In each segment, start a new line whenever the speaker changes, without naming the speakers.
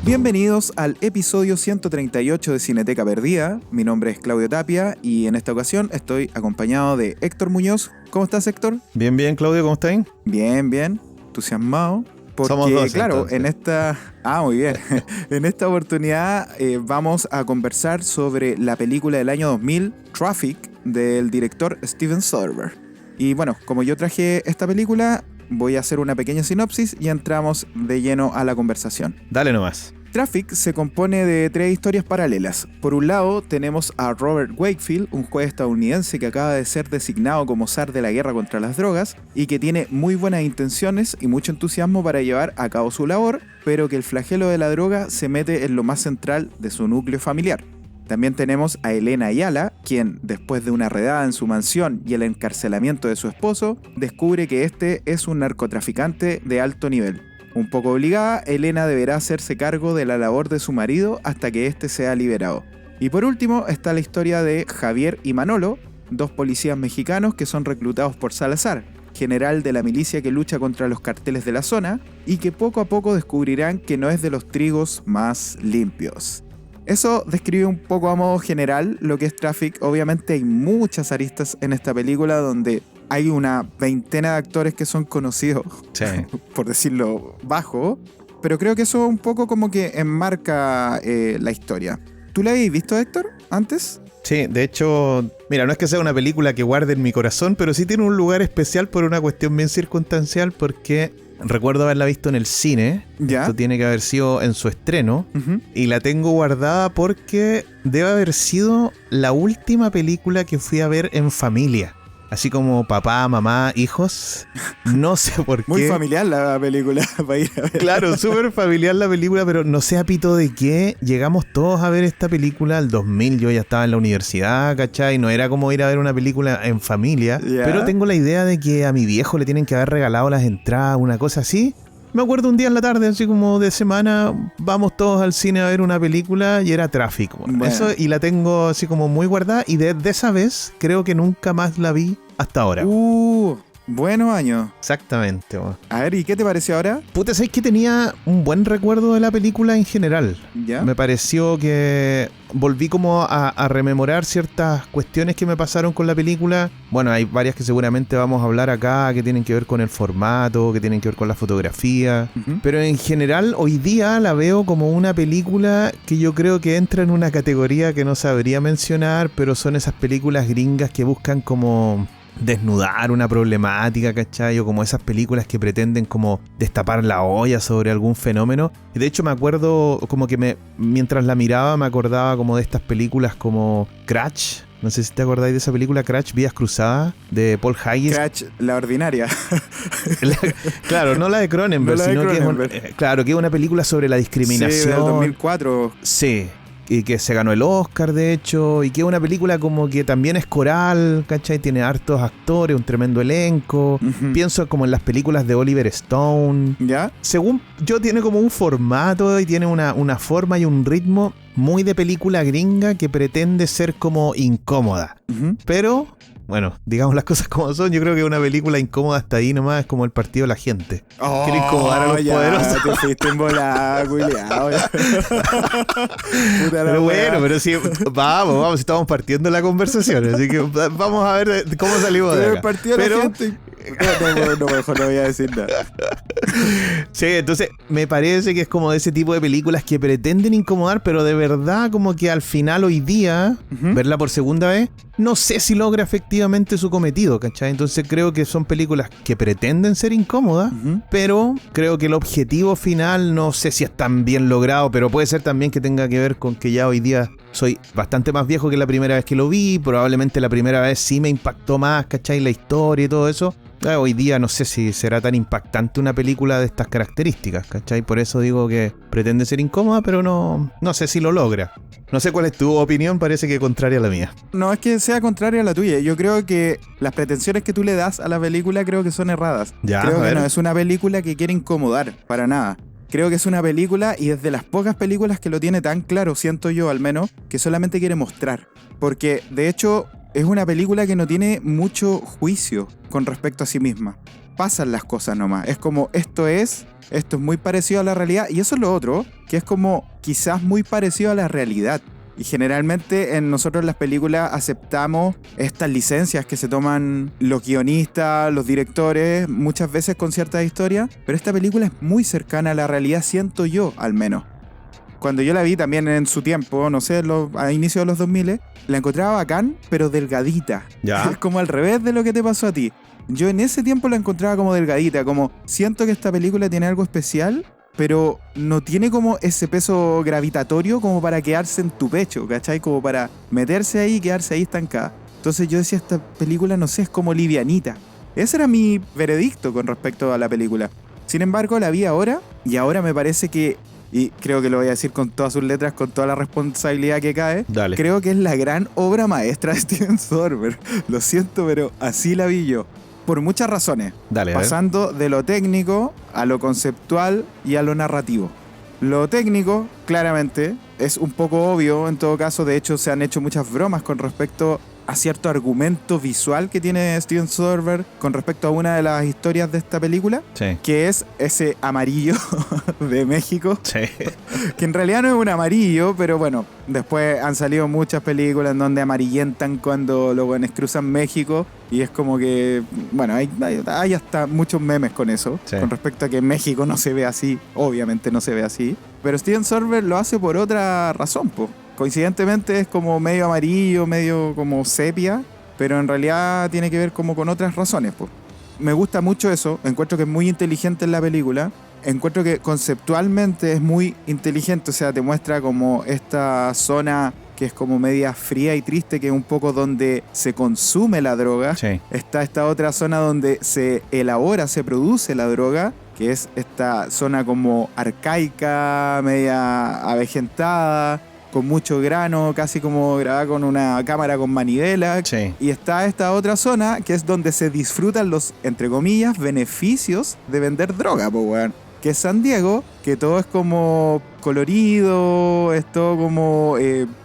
Bienvenidos al episodio 138 de Cineteca Perdida. Mi nombre es Claudio Tapia y en esta ocasión estoy acompañado de Héctor Muñoz. ¿Cómo estás, Héctor?
Bien, Claudio, ¿cómo estás?
Bien, entusiasmado. Porque,
somos dos,
claro,
entonces.
en esta... muy bien. En esta oportunidad vamos a conversar sobre la película del año 2000, Traffic, del director Steven Soderbergh. Y bueno, como yo traje esta película, voy a hacer una pequeña sinopsis y entramos de lleno a la conversación.
Dale nomás.
Traffic se compone de tres historias paralelas. Por un lado, tenemos a Robert Wakefield, un juez estadounidense que acaba de ser designado como zar de la guerra contra las drogas y que tiene muy buenas intenciones y mucho entusiasmo para llevar a cabo su labor, pero que el flagelo de la droga se mete en lo más central de su núcleo familiar. También tenemos a Elena Ayala, quien, después de una redada en su mansión y el encarcelamiento de su esposo, descubre que este es un narcotraficante de alto nivel. Un poco obligada, Elena deberá hacerse cargo de la labor de su marido hasta que éste sea liberado. Y por último está la historia de Javier y Manolo, dos policías mexicanos que son reclutados por Salazar, general de la milicia que lucha contra los carteles de la zona, y que poco a poco descubrirán que no es de los trigos más limpios. Eso describe un poco a modo general lo que es Traffic. Obviamente hay muchas aristas en esta película donde hay una veintena de actores que son conocidos,
Sí.
por decirlo bajo, pero creo que eso un poco como que enmarca la historia. ¿Tú la habías visto, Héctor, antes?
Sí, de hecho, mira, no es que sea una película que guarde en mi corazón, pero sí tiene un lugar especial por una cuestión bien circunstancial, porque recuerdo haberla visto en el cine.
¿Ya?
Esto tiene que haber sido en su estreno.
Uh-huh.
Y la tengo guardada porque debe haber sido la última película que fui a ver en familia. Así como papá, mamá, hijos. No sé por qué.
Muy familiar la película para ir a ver.
Claro, súper familiar la película, pero no sé a pito de qué. Llegamos todos a ver esta película al 2000. Yo ya estaba en la universidad, ¿cachai? No era como ir a ver una película en familia.
Yeah.
Pero tengo la idea de que a mi viejo le tienen que haber regalado las entradas, una cosa así. Me acuerdo un día en la tarde, así como de semana, vamos todos al cine a ver una película y era Tráfico.
Bueno.
Eso, y la tengo así como muy guardada, y desde esa vez creo que nunca más la vi hasta ahora.
Buenos años.
Exactamente, bueno.
A ver, ¿y qué te pareció ahora?
Puta, ¿sabes que tenía un buen recuerdo de la película en general?
¿Ya?
Me pareció que volví como a rememorar ciertas cuestiones que me pasaron con la película. Bueno, hay varias que seguramente vamos a hablar acá, que tienen que ver con el formato, que tienen que ver con la fotografía.
Uh-huh.
Pero en general, hoy día la veo como una película que yo creo que entra en una categoría que no sabría mencionar, pero son esas películas gringas que buscan como desnudar una problemática, ¿cachai? O como esas películas que pretenden como destapar la olla sobre algún fenómeno. Y de hecho me acuerdo como que mientras la miraba me acordaba como de estas películas como Crash. No sé si te acordáis de esa película Crash, Vidas Cruzadas, de Paul Haggis.
Crash, la ordinaria.
Claro, no la de Cronenberg,
No la de
sino
Cronenberg.
que es una película sobre la discriminación.
Sí, del 2004.
Sí, y que se ganó el Oscar, de hecho, y que es una película como que también es coral, ¿cachai? Tiene hartos actores, un tremendo elenco.
Uh-huh.
Pienso como en las películas de Oliver Stone.
¿Ya?
Según yo, tiene como un formato y tiene una forma y un ritmo muy de película gringa que pretende ser como incómoda.
Uh-huh.
Pero, bueno, digamos las cosas como son. Yo creo que una película incómoda hasta ahí nomás es como El Partido de la Gente. Quiere incomodar a los poderosos.
Te fuiste en volada, culiao.
Pero bueno, pero sí, vamos, estamos partiendo la conversación, así que vamos a ver cómo salimos de
Pero
acá.
el partido de la gente... No, mejor no voy a decir nada.
Sí, entonces me parece que es como de ese tipo de películas que pretenden incomodar, pero de verdad como que al final hoy día,
Uh-huh.
verla por segunda vez, no sé si logra efectivamente su cometido, ¿cachai? Entonces creo que son películas que pretenden ser incómodas,
Uh-huh.
pero creo que el objetivo final no sé si es tan bien logrado, pero puede ser también que tenga que ver con que ya hoy día soy bastante más viejo que la primera vez que lo vi. Probablemente la primera vez sí me impactó más, ¿cachai? La historia y todo eso. Hoy día no sé si será tan impactante una película de estas características, ¿cachai? Por eso digo que pretende ser incómoda, pero no sé si lo logra. No sé cuál es tu opinión, parece que contraria a la mía.
No es que sea contraria a la tuya. Yo creo que las pretensiones que tú le das a la película creo que son erradas.
Ya,
creo
a
que
ver.
no es una película que quiere incomodar, para nada. Creo que es una película, y es de las pocas películas que lo tiene tan claro, siento yo al menos, que solamente quiere mostrar. Porque, de hecho, es una película que no tiene mucho juicio con respecto a sí misma. pasan las cosas nomás. Es como, esto es muy parecido a la realidad. Y eso es lo otro, que es como quizás muy parecido a la realidad. Y generalmente en nosotros las películas aceptamos estas licencias que se toman los guionistas, los directores, muchas veces con ciertas historias, pero esta película es muy cercana a la realidad, siento yo al menos. Cuando yo la vi también en su tiempo, no sé, a inicios de los 2000, la encontraba bacán, pero delgadita.
¿Ya?
Es como al revés de lo que te pasó a ti. Yo en ese tiempo la encontraba como delgadita, como siento que esta película tiene algo especial, pero no tiene como ese peso gravitatorio como para quedarse en tu pecho, ¿cachai? Como para meterse ahí y quedarse ahí estancada. Entonces yo decía, esta película, no sé, es como livianita. Ese era mi veredicto con respecto a la película. Sin embargo, la vi ahora, y ahora me parece que, y creo que lo voy a decir con todas sus letras, con toda la responsabilidad que cae,
Dale.
creo que es la gran obra maestra de Steven Soderbergh. Lo siento, pero así la vi yo. Por muchas razones,
Dale,
pasando de lo técnico a lo conceptual y a lo narrativo. Lo técnico, claramente, es un poco obvio en todo caso. De hecho, se han hecho muchas bromas con respecto a cierto argumento visual que tiene Steven Soderbergh con respecto a una de las historias de esta película,
Sí.
que es ese amarillo de México,
Sí.
que en realidad no es un amarillo, pero bueno, después han salido muchas películas en donde amarillentan cuando los buenos cruzan México, y es como que, bueno, hay hasta muchos memes con eso,
Sí.
con respecto a que México no se ve así, obviamente no se ve así, pero Steven Soderbergh lo hace por otra razón, po. Coincidentemente es como medio amarillo, medio como sepia, pero en realidad tiene que ver como con otras razones, po. Me gusta mucho eso, encuentro que es muy inteligente en la película. Encuentro que conceptualmente es muy inteligente, o sea, te muestra como esta zona que es como media fría y triste, que es un poco donde se consume la droga.
Sí.
Está esta otra zona donde se elabora, se produce la droga, que es esta zona como arcaica, media avejentada, con mucho grano, casi como grabada con una cámara con manivela.
Sí.
Y está esta otra zona que es donde se disfrutan los, entre comillas, beneficios de vender droga, po, weón. Que es San Diego, que todo es como colorido, es todo como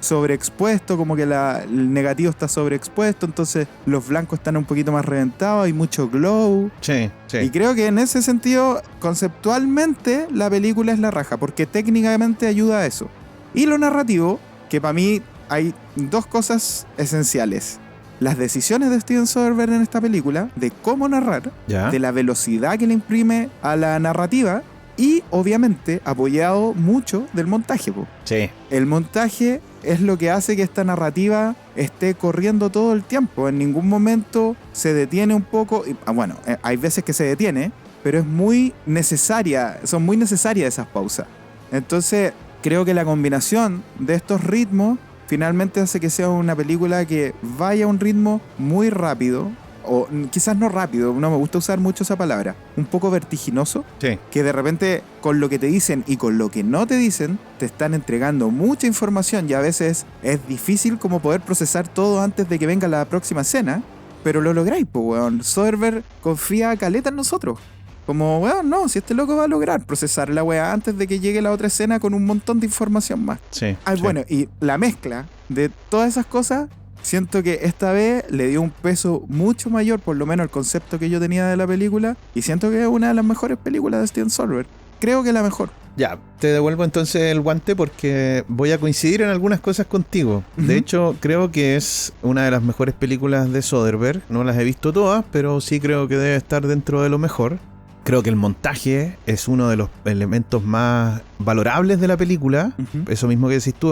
sobreexpuesto, como que el negativo está sobreexpuesto, entonces los blancos están un poquito más reventados, hay mucho glow.
Sí. Sí.
Y creo que en ese sentido, conceptualmente, la película es la raja, porque técnicamente ayuda a eso. Y lo narrativo, que para mí hay dos cosas esenciales. Las decisiones de Steven Soderbergh en esta película, de cómo narrar,
¿Ya?
de la velocidad que le imprime a la narrativa y, obviamente, apoyado mucho del montaje, po.
Sí.
El montaje es lo que hace que esta narrativa esté corriendo todo el tiempo. En ningún momento se detiene un poco. Bueno, hay veces que se detiene, pero es muy necesaria, son muy necesarias esas pausas. Entonces, creo que la combinación de estos ritmos finalmente hace que sea una película que vaya a un ritmo muy rápido, o quizás no rápido, no me gusta usar mucho esa palabra, un poco vertiginoso,
Sí.
que de repente con lo que te dicen y con lo que no te dicen, te están entregando mucha información y a veces es difícil como poder procesar todo antes de que venga la próxima escena, pero lo lográis, po, weón. Soderbergh confía caleta en nosotros. Como, weón, no, si este loco va a lograr procesar la weá antes de que llegue la otra escena con un montón de información más.
Sí.
Ah,
Sí.
bueno, y la mezcla de todas esas cosas, siento que esta vez le dio un peso mucho mayor, por lo menos el concepto que yo tenía de la película, y siento que es una de las mejores películas de Steven Soderbergh. Creo que la mejor.
Ya, te devuelvo entonces el guante porque voy a coincidir en algunas cosas contigo. De
Ujú.
hecho, creo que es una de las mejores películas de Soderbergh. No las he visto todas, pero sí creo que debe estar dentro de lo mejor. Creo que el montaje es uno de los elementos más valorables de la película.
Ujú.
Eso mismo que decís tú,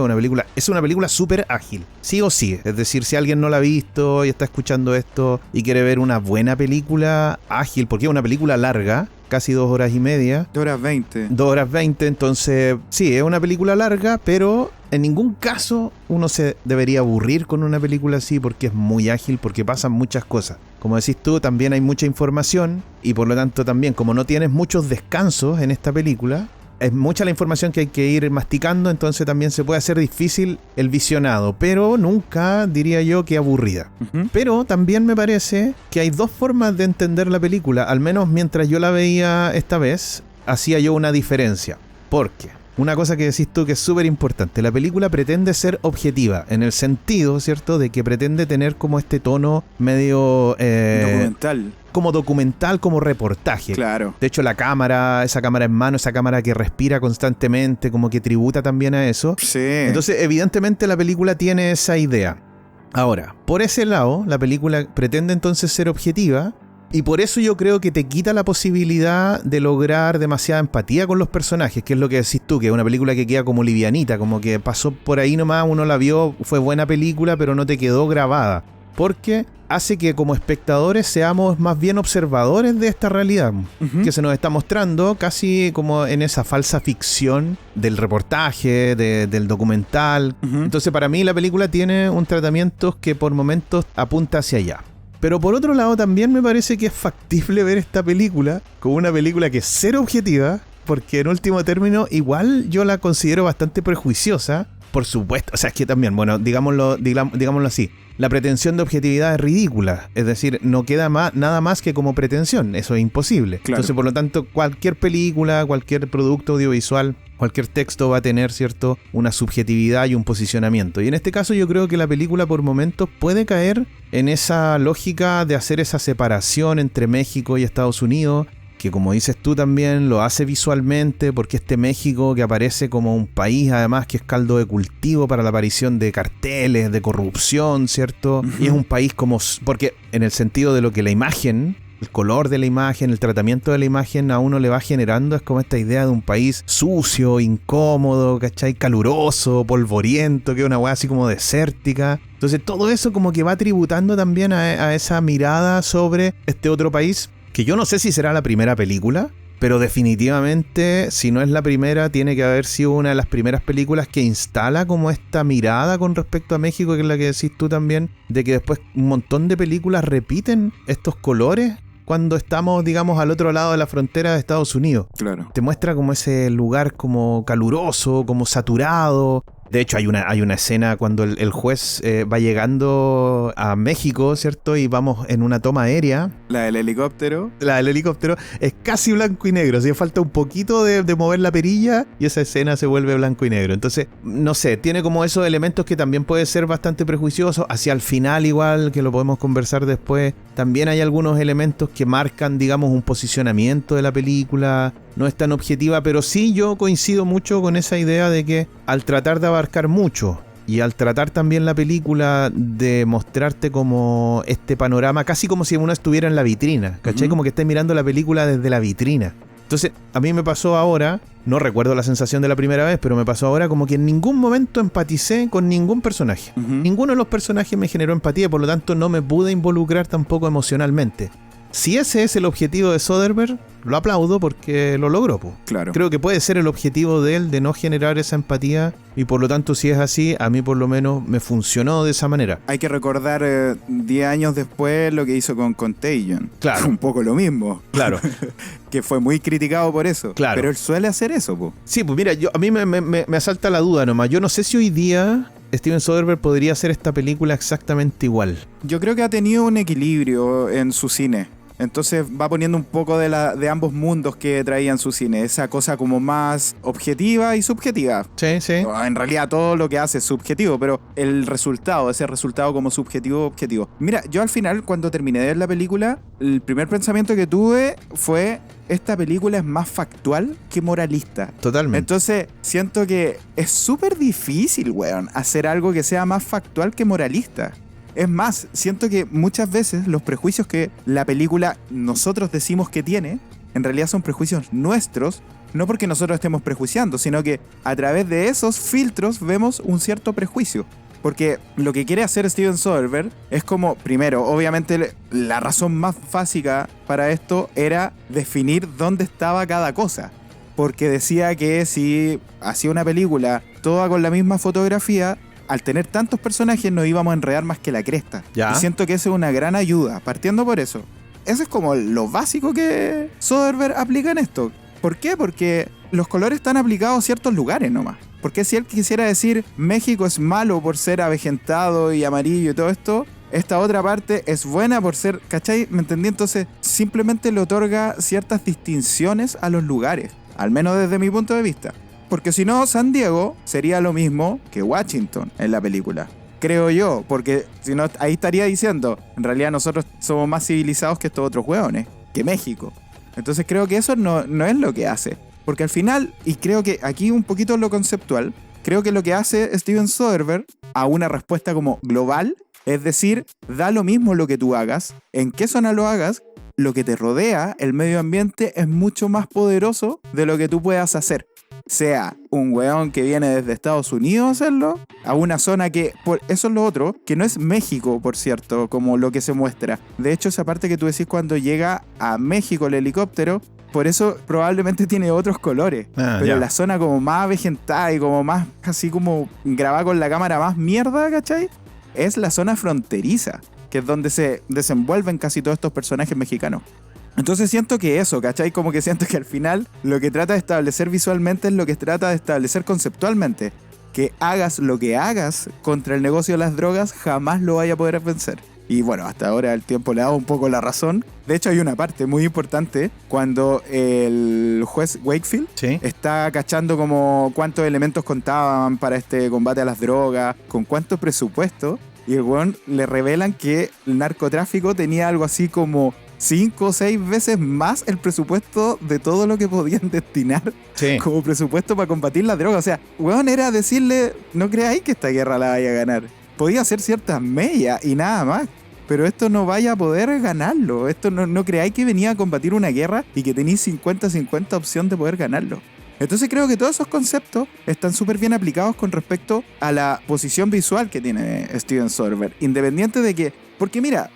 es una película súper ágil, sí o sí. Es decir, si alguien no la ha visto y está escuchando esto y quiere ver una buena película ágil, porque es una película larga, casi 2 horas y media,
2 horas 20.
2 horas 20, entonces sí, es una película larga, pero en ningún caso uno se debería aburrir con una película así porque es muy ágil, porque pasan muchas cosas. Como decís tú, también hay mucha información y por lo tanto también, como no tienes muchos descansos en esta película, es mucha la información que hay que ir masticando, entonces también se puede hacer difícil el visionado, pero nunca diría yo que aburrida.
Ujú.
Pero también me parece que hay dos formas de entender la película, al menos mientras yo la veía esta vez, hacía yo una diferencia. Porque una cosa que decís tú que es súper importante. La película pretende ser objetiva, en el sentido, ¿cierto?, de que pretende tener como este tono medio...
documental.
Como documental, como reportaje.
Claro.
De hecho, esa cámara en mano, esa cámara que respira constantemente, como que tributa también a eso.
Sí.
Entonces, evidentemente, la película tiene esa idea. Ahora, por ese lado, la película pretende entonces ser objetiva, y por eso yo creo que te quita la posibilidad de lograr demasiada empatía con los personajes, que es lo que decís tú, que es una película que queda como livianita, como que pasó por ahí nomás, uno la vio, fue buena película, pero no te quedó grabada. Porque hace que como espectadores seamos más bien observadores de esta realidad, que se nos está mostrando casi como en esa falsa ficción del reportaje, del documental. Entonces para mí la película tiene un tratamiento que por momentos apunta hacia allá. Pero por otro lado también me parece que es factible ver esta película como una película que es cero objetiva, porque en último término igual yo la considero bastante prejuiciosa. Por supuesto, o sea, es que también, bueno, digámoslo así, la pretensión de objetividad es ridícula, es decir, no queda nada más que como pretensión, eso es imposible. Claro. Entonces, por lo tanto, cualquier película, cualquier producto audiovisual, cualquier texto va a tener, ¿cierto?, una subjetividad y un posicionamiento. Y en este caso yo creo que la película por momentos puede caer en esa lógica de hacer esa separación entre México y Estados Unidos, que como dices tú también lo hace visualmente, porque este México que aparece como un país además que es caldo de cultivo para la aparición de carteles, de corrupción, ¿cierto? Y es un país como... porque en el sentido de lo que la imagen, el color de la imagen, el tratamiento de la imagen a uno le va generando, es como esta idea de un país sucio, incómodo, ¿cachai? Caluroso, polvoriento, que es una weá así como desértica. Entonces todo eso como que va tributando también a esa mirada sobre este otro país, que yo no sé si será la primera película, pero definitivamente, si no es la primera, tiene que haber sido una de las primeras películas que instala como esta mirada con respecto a México, que es la que decís tú también, de que después un montón de películas repiten estos colores cuando estamos, digamos, al otro lado de la frontera de Estados Unidos.
Claro.
Te muestra como ese lugar como caluroso, como saturado. De hecho, hay una escena cuando el juez va llegando a México, ¿cierto? Y vamos en una toma aérea.
La del helicóptero.
La del helicóptero es casi blanco y negro. Así falta un poquito de mover la perilla y esa escena se vuelve blanco y negro. Entonces, no sé, tiene como esos elementos que también puede ser bastante prejuicioso. Hacia el final, igual, que lo podemos conversar después, también hay algunos elementos que marcan, digamos, un posicionamiento de la película. No es tan objetiva, pero sí yo coincido mucho con esa idea de que al tratar de abarcar mucho y al tratar también la película de mostrarte como este panorama, casi como si uno estuviera en la vitrina, ¿cachai? Como que estés mirando la película desde la vitrina. Entonces, a mí me pasó ahora, no recuerdo la sensación de la primera vez, pero me pasó ahora como que en ningún momento empaticé con ningún personaje. Ninguno de los personajes me generó empatía, por lo tanto no me pude involucrar tampoco emocionalmente. Si ese es el objetivo de Soderbergh, lo aplaudo porque lo logró, po.
Claro.
Creo que puede ser el objetivo de él de no generar esa empatía y por lo tanto si es así, a mí por lo menos me funcionó de esa manera.
Hay que recordar 10 años después lo que hizo con Contagion.
Claro.
Un poco lo mismo.
Claro.
Que fue muy criticado por eso.
Claro.
Pero él suele hacer eso, po.
Sí, pues mira, a mí me asalta la duda nomás. Yo no sé si hoy día Steven Soderbergh podría hacer esta película exactamente igual.
Yo creo que ha tenido un equilibrio en su cine. Entonces va poniendo un poco de ambos mundos que traían su cine. Esa cosa como más objetiva y subjetiva.
Sí, sí.
En realidad todo lo que hace es subjetivo, pero el resultado, ese resultado como subjetivo, objetivo. Mira, yo al final cuando terminé de ver la película, el primer pensamiento que tuve fue: esta película es más factual que moralista.
Totalmente.
Entonces siento que es súper difícil, weón, hacer algo que sea más factual que moralista. Es más, siento que muchas veces los prejuicios que la película nosotros decimos que tiene, en realidad son prejuicios nuestros, no porque nosotros estemos prejuiciando, sino que a través de esos filtros vemos un cierto prejuicio. Porque lo que quiere hacer Steven Soderbergh es como, primero, obviamente la razón más básica para esto era definir dónde estaba cada cosa. Porque decía que si hacía una película toda con la misma fotografía, al tener tantos personajes nos íbamos a enredar más que la cresta.
¿Ya?
Y siento que eso es una gran ayuda, partiendo por eso. Eso es como lo básico que Soderbergh aplica en esto. ¿Por qué? Porque los colores están aplicados a ciertos lugares nomás. Porque si él quisiera decir México es malo por ser avejentado y amarillo y todo esto, esta otra parte es buena por ser, ¿cachai? ¿Me entendí? Entonces simplemente le otorga ciertas distinciones a los lugares, al menos desde mi punto de vista. Porque si no, San Diego sería lo mismo que Washington en la película. Creo yo, porque si no, ahí estaría diciendo, en realidad nosotros somos más civilizados que estos otros hueones, que México. Entonces creo que eso no es lo que hace. Porque al final, y creo que aquí un poquito lo conceptual, creo que lo que hace Steven Soderbergh a una respuesta como global, es decir, da lo mismo lo que tú hagas, en qué zona lo hagas, lo que te rodea, el medio ambiente, es mucho más poderoso de lo que tú puedas hacer. Sea un weón que viene desde Estados Unidos a hacerlo, a una zona que, eso es lo otro, que no es México, por cierto, como lo que se muestra. De hecho, esa parte que tú decís cuando llega a México el helicóptero, por eso probablemente tiene otros colores. Pero
ya.
la zona como más avejentada y como más, así como grabada con la cámara más mierda, ¿cachai? Es la zona fronteriza, que es donde se desenvuelven casi todos estos personajes mexicanos. Entonces siento que eso, ¿cachai? Como que siento que al final lo que trata de establecer visualmente es lo que trata de establecer conceptualmente. Que hagas lo que hagas contra el negocio de las drogas, jamás lo vaya a poder vencer. Y bueno, hasta ahora el tiempo le ha dado un poco la razón. De hecho, hay una parte muy importante cuando el juez Wakefield está cachando como cuántos elementos contaban para este combate a las drogas, con cuánto presupuesto. Y el weón le revelan que el narcotráfico tenía algo así como 5 o 6 veces más el presupuesto de todo lo que podían destinar como presupuesto para combatir la droga. O sea, weón, era decirle, no creáis que esta guerra la vaya a ganar. Podía hacer ciertas mellas y nada más. Pero esto no vaya a poder ganarlo. Esto no creáis que venía a combatir una guerra y que tenéis 50-50 opción de poder ganarlo. Entonces creo que todos esos conceptos están súper bien aplicados con respecto a la posición visual que tiene Steven Soderbergh. Independiente de que... Porque mira,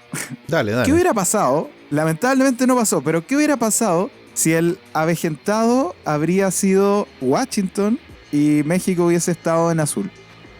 dale.
¿Qué hubiera pasado? Lamentablemente no pasó, pero ¿qué hubiera pasado si el avejentado habría sido Washington y México hubiese estado en azul?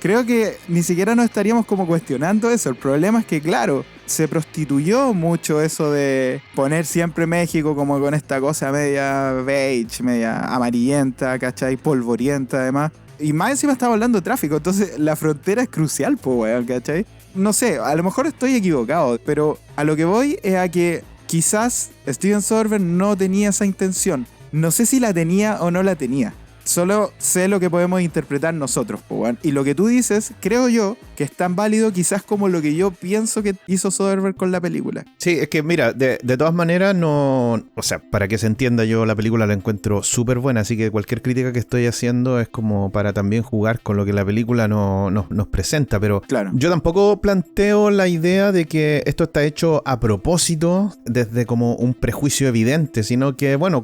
Creo que ni siquiera nos estaríamos como cuestionando eso. El problema es que, claro, se prostituyó mucho eso de poner siempre México como con esta cosa media beige, media amarillenta, ¿cachai? Polvorienta, además. Y más encima estaba hablando de tráfico, entonces la frontera es crucial, po, weón, ¿cachai? No sé, a lo mejor estoy equivocado, pero a lo que voy es a que quizás Steven Soderbergh no tenía esa intención. No sé si la tenía o no la tenía. Solo sé lo que podemos interpretar nosotros, po, weón. Y lo que tú dices, creo yo, que es tan válido quizás como lo que yo pienso que hizo Soderbergh con la película.
Sí, es que mira, de todas maneras no... O sea, para que se entienda, yo la película la encuentro súper buena, así que cualquier crítica que estoy haciendo es como para también jugar con lo que la película nos presenta, pero
claro,
yo tampoco planteo la idea de que esto está hecho a propósito desde como un prejuicio evidente, sino que, bueno,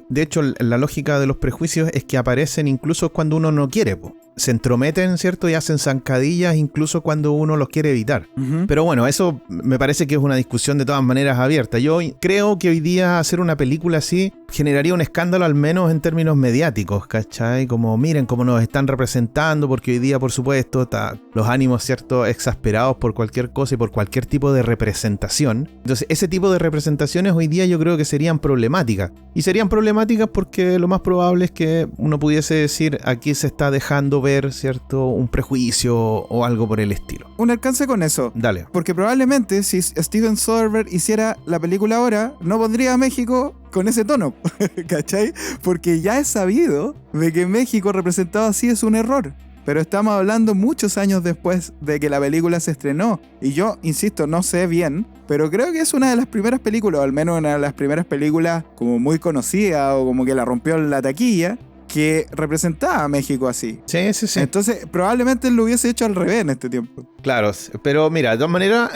de hecho la lógica de los prejuicios es que aparecen incluso cuando uno no quiere, po. Se entrometen, ¿cierto? Y hacen zancadillas incluso cuando uno los quiere evitar. Pero bueno, eso me parece que es una discusión de todas maneras abierta. Yo creo que hoy día hacer una película así generaría un escándalo, al menos en términos mediáticos, ¿cachai? Como miren cómo nos están representando, porque hoy día, por supuesto, los ánimos, ¿cierto? Exasperados por cualquier cosa y por cualquier tipo de representación. Entonces, ese tipo de representaciones hoy día yo creo que serían problemáticas. Y serían problemáticas porque lo más probable es que uno pudiese decir, aquí se está dejando ver, ¿cierto? Un prejuicio o algo por el estilo.
Un alcance con eso.
Dale.
Porque probablemente si Steven Soderbergh hiciera la película ahora, no pondría a México con ese tono, ¿cachai? Porque ya es sabido de que México representado así es un error. Pero estamos hablando muchos años después de que la película se estrenó. Y yo, insisto, no sé bien, pero creo que es una de las primeras películas, o al menos una de las primeras películas como muy conocida o como que la rompió en la taquilla, que representaba a México así.
Sí.
Entonces, probablemente él lo hubiese hecho al revés en este tiempo.
Claro, pero mira, de todas maneras,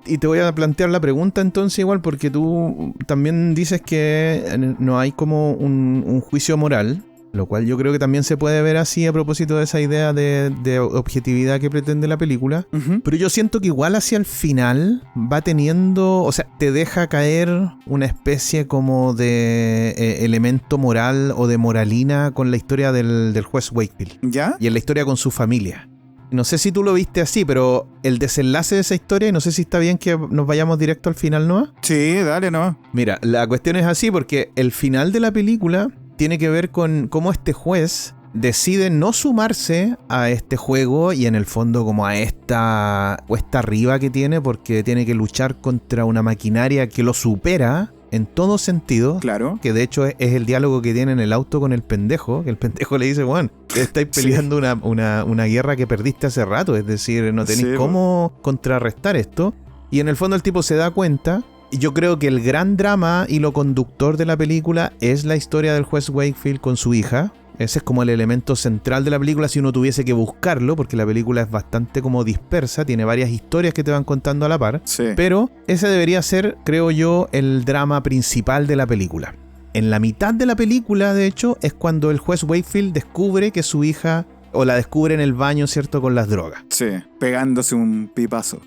y te voy a plantear la pregunta entonces igual, porque tú también dices que no hay como un juicio moral, lo cual yo creo que también se puede ver así a propósito de esa idea de objetividad que pretende la película. Pero yo siento que igual hacia el final va teniendo, o sea, te deja caer una especie como de elemento moral o de moralina con la historia del juez Wakefield.
¿Ya?
Y en la historia con su familia. No sé si tú lo viste así, pero el desenlace de esa historia, y no sé si está bien que nos vayamos directo al final, ¿no?
Sí, dale, no.
Mira, la cuestión es así porque el final de la película tiene que ver con cómo este juez decide no sumarse a este juego y en el fondo como a esta cuesta arriba que tiene, porque tiene que luchar contra una maquinaria que lo supera en todo sentido.
Claro.
Que de hecho es el diálogo que tiene en el auto con el pendejo. Que el pendejo le dice, bueno, estáis peleando una guerra que perdiste hace rato. Es decir, no tenéis cómo contrarrestar esto. Y en el fondo el tipo se da cuenta. Y yo creo que el gran drama y lo conductor de la película es la historia del juez Wakefield con su hija. Ese es como el elemento central de la película si uno tuviese que buscarlo, porque la película es bastante como dispersa, tiene varias historias que te van contando a la par.
Sí.
Pero ese debería ser, creo yo, el drama principal de la película. En la mitad de la película, de hecho, es cuando el juez Wakefield descubre que su hija, o la descubre en el baño, ¿cierto?, con las drogas.
Sí, pegándose un pipazo.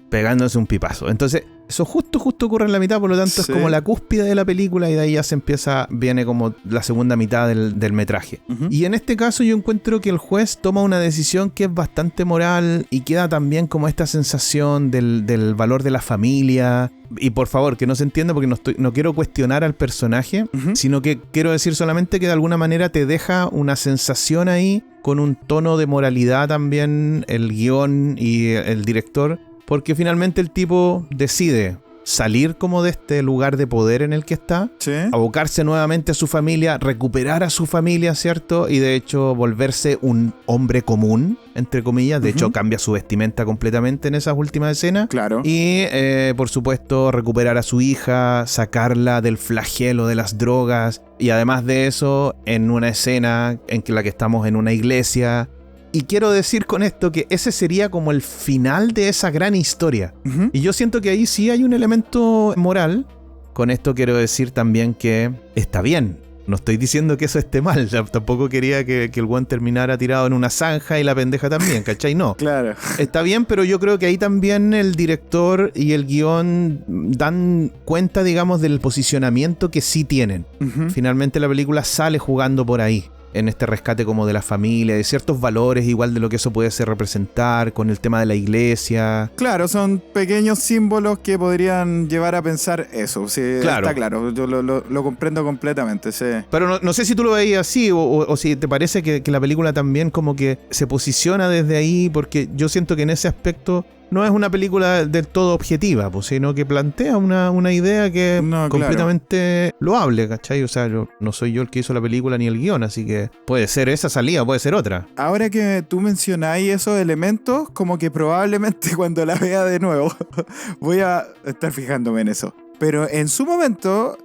Entonces, eso justo ocurre en la mitad, por lo tanto es como la cúspide de la película y de ahí ya viene como la segunda mitad del metraje. Y en este caso yo encuentro que el juez toma una decisión que es bastante moral y queda también como esta sensación del valor de la familia. Y por favor, que no se entienda porque no quiero cuestionar al personaje, sino que quiero decir solamente que de alguna manera te deja una sensación ahí con un tono de moralidad también el guión y el director. Porque finalmente el tipo decide salir como de este lugar de poder en el que está, abocarse nuevamente a su familia, recuperar a su familia, ¿cierto? Y de hecho volverse un hombre común, entre comillas. De hecho cambia su vestimenta completamente en esas últimas escenas.
Claro.
Y por supuesto recuperar a su hija, sacarla del flagelo de las drogas. Y además de eso, en una escena en la que estamos en una iglesia. Y quiero decir con esto que ese sería como el final de esa gran historia. Y yo siento que ahí sí hay un elemento moral. Con esto quiero decir también que está bien. No estoy diciendo que eso esté mal. Tampoco quería que el weón terminara tirado en una zanja y la pendeja también, ¿cachai? No.
Claro.
Está bien, pero yo creo que ahí también el director y el guión dan cuenta, digamos, del posicionamiento que sí tienen. Finalmente la película sale jugando por ahí. En este rescate como de la familia, de ciertos valores, igual de lo que eso puede ser representar, con el tema de la iglesia.
Claro, son pequeños símbolos que podrían llevar a pensar eso. Sí, claro. Está claro, yo lo comprendo completamente, sí.
Pero no sé si tú lo veías así o si te parece que la película también como que se posiciona desde ahí, porque yo siento que en ese aspecto no es una película del todo objetiva, pues, sino que plantea una idea que es completamente loable, ¿cachai? O sea, no soy yo el que hizo la película ni el guión, así que puede ser esa salida, puede ser otra.
Ahora que tú mencionáis esos elementos, como que probablemente cuando la vea de nuevo voy a estar fijándome en eso. Pero en su momento,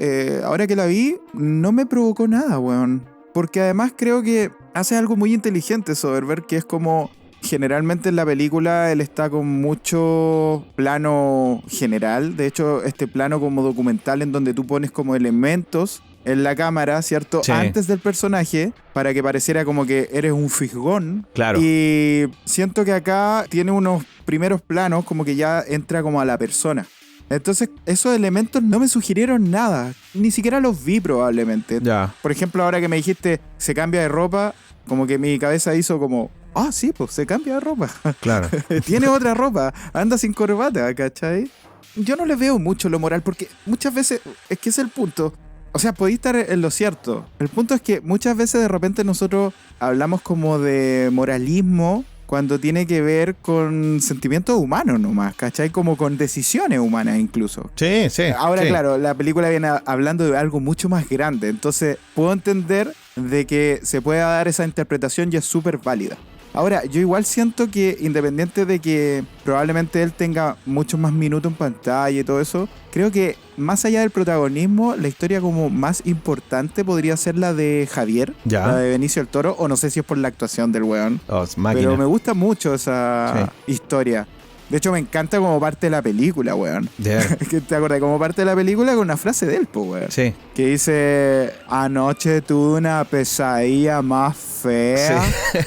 ahora que la vi, no me provocó nada, weón. Porque además creo que hace algo muy inteligente Soderbergh, que es como... Generalmente en la película él está con mucho plano general. De hecho, este plano como documental en donde tú pones como elementos en la cámara, ¿cierto? Sí. Antes del personaje, para que pareciera como que eres un fisgón.
Claro.
Y siento que acá tiene unos primeros planos como que ya entra como a la persona. Entonces, esos elementos no me sugirieron nada. Ni siquiera los vi probablemente.
Ya.
Por ejemplo, ahora que me dijiste se cambia de ropa, como que mi cabeza hizo como... Ah, sí, pues se cambia de ropa.
Claro.
Tiene otra ropa. Anda sin corbata, ¿cachai? Yo no le veo mucho lo moral porque muchas veces... Es que ese es el punto. O sea, podéis estar en lo cierto. El punto es que muchas veces de repente nosotros hablamos como de moralismo cuando tiene que ver con sentimientos humanos nomás, ¿cachai? Como con decisiones humanas incluso.
Sí, sí.
Ahora,
sí.
Claro, la película viene hablando de algo mucho más grande. Entonces, puedo entender de que se pueda dar esa interpretación y es súper válida. Ahora, yo igual siento que independiente de que probablemente él tenga muchos más minutos en pantalla y todo eso, creo que más allá del protagonismo, la historia como más importante podría ser la de Javier, la de Benicio del Toro, o no sé si es por la actuación del weón.
Es máquina.
Pero me gusta mucho esa historia. De hecho, me encanta como parte de la película, weón.
Yeah.
¿Te acordás? Como parte de la película con una frase de él, po, weón.
Sí.
Que dice, anoche tuve una pesadilla más fea. Sí.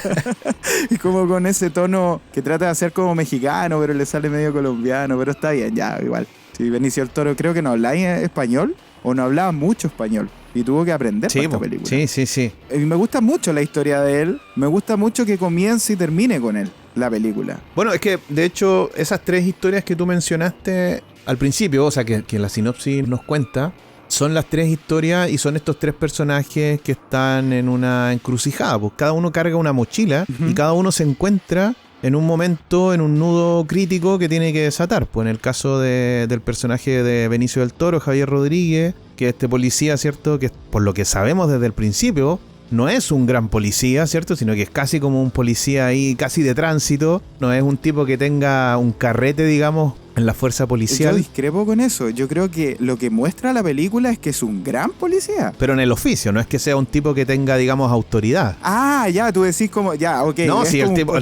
Y como con ese tono que trata de hacer como mexicano, pero le sale medio colombiano, pero está bien, ya, igual. Sí, Benicio del Toro creo que no hablaba español, o no hablaba mucho español. Y tuvo que aprender para esta película.
Sí.
Y me gusta mucho la historia de él. Me gusta mucho que comience y termine con él la película.
Bueno, es que de hecho esas tres historias que tú mencionaste al principio, o sea que la sinopsis nos cuenta, son las tres historias y son estos tres personajes que están en una encrucijada. Pues cada uno carga una mochila y cada uno se encuentra en un momento, en un nudo crítico que tiene que desatar. Pues en el caso del personaje de Benicio del Toro, Javier Rodríguez, que este policía, ¿cierto? Que por lo que sabemos desde el principio, no es un gran policía, ¿cierto? Sino que es casi como un policía ahí, casi de tránsito. No es un tipo que tenga un carrete, digamos, en la fuerza policial.
Yo discrepo con eso. Yo creo que lo que muestra la película es que es un gran policía.
Pero en el oficio, no es que sea un tipo que tenga, digamos, autoridad.
Ah, ya, tú decís como, ya, ok.
No, sí, el tipo,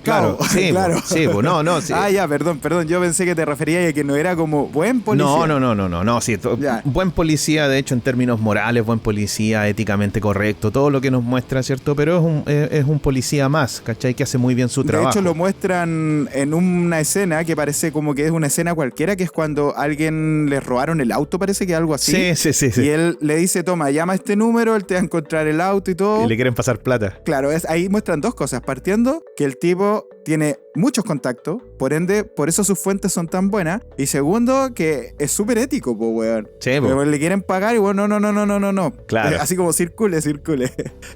claro, sí,
claro.
Sí, no, sí.
Ah, ya, perdón, yo pensé que te referías a que no era como buen policía.
No, sí, buen policía, de hecho, en términos morales, buen policía, éticamente correcto, todo lo que nos muestra, ¿cierto? Pero es un policía más, ¿cachai? Que hace muy bien su trabajo.
De hecho, lo muestran en una escena que parece como que es una escena cualquiera, que es cuando a alguien le robaron el auto, parece que algo así.
Sí.
Y él le dice, toma, llama a este número, él te va a encontrar el auto y todo.
Y le quieren pasar plata.
Claro, ahí muestran dos cosas. Partiendo, que el tipo tiene muchos contactos, por ende, por eso sus fuentes son tan buenas. Y segundo, que es súper ético, po, weón.
Sí, po.
Pero le quieren pagar y bueno, no.
Claro.
Así como circule.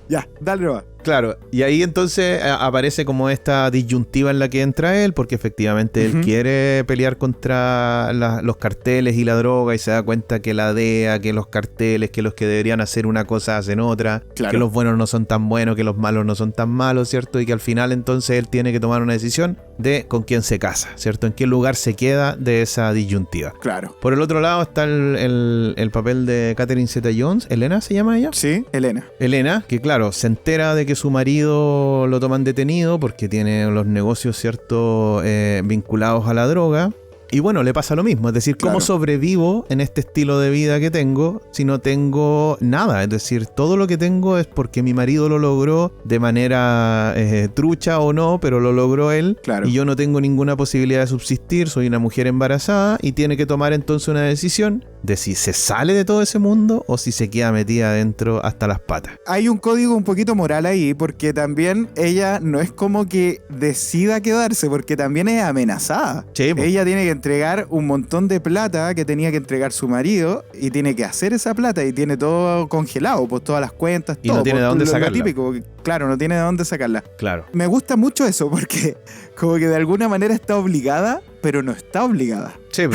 Ya, dale nomás.
Claro, y ahí entonces aparece como esta disyuntiva en la que entra él, porque efectivamente él quiere pelear contra los carteles y la droga, y se da cuenta que la DEA, que los carteles, que los que deberían hacer una cosa hacen otra,
claro,
que los buenos no son tan buenos, que los malos no son tan malos, ¿cierto? Y que al final entonces él tiene que tomar una decisión de con quién se casa, ¿cierto? En qué lugar se queda de esa disyuntiva.
Claro.
Por el otro lado está el papel de Catherine Zeta-Jones. ¿Elena se llama ella?
Sí, Elena.
Elena, que claro, se entera de que su marido lo toman detenido porque tiene los negocios, ¿cierto?, vinculados a la droga. Y bueno, le pasa lo mismo, es decir, ¿cómo
claro,
sobrevivo en este estilo de vida que tengo si no tengo nada? Es decir, todo lo que tengo es porque mi marido lo logró de manera trucha o no, pero lo logró él.
claro,
Y yo no tengo ninguna posibilidad de subsistir, soy una mujer embarazada y tiene que tomar entonces una decisión de si se sale de todo ese mundo o si se queda metida adentro hasta las patas.
Hay un código un poquito moral ahí, porque también ella no es como que decida quedarse, porque también es amenazada.
Sí, po.
Ella tiene que entregar un montón de plata que tenía que entregar su marido, y tiene que hacer esa plata, y tiene todo congelado, pues todas las cuentas,
Y
todo,
no tiene de dónde
lo
sacarla.
típico, claro, no tiene de dónde sacarla.
Claro.
Me gusta mucho eso, porque como que de alguna manera está obligada, pero no está obligada.
Sí, po.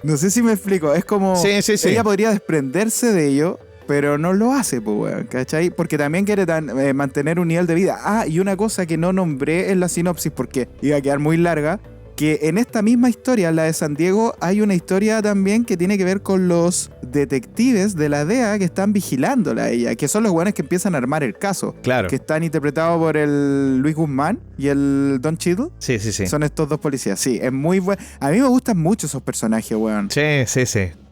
No sé si me explico, es como
Sí.
ella podría desprenderse de ello, pero no lo hace, pues, weón, ¿cachai? Porque también quiere mantener un nivel de vida. Ah, y una cosa que no nombré en la sinopsis porque iba a quedar muy larga, que en esta misma historia, la de San Diego, hay una historia también que tiene que ver con los detectives de la DEA que están vigilándola a ella, que son los weones que empiezan a armar el caso.
Claro.
Que están interpretados por el Luis Guzmán y el Don Cheadle.
Sí.
Son estos dos policías. Sí, es muy bueno. A mí me gustan mucho esos personajes, weón.
Sí.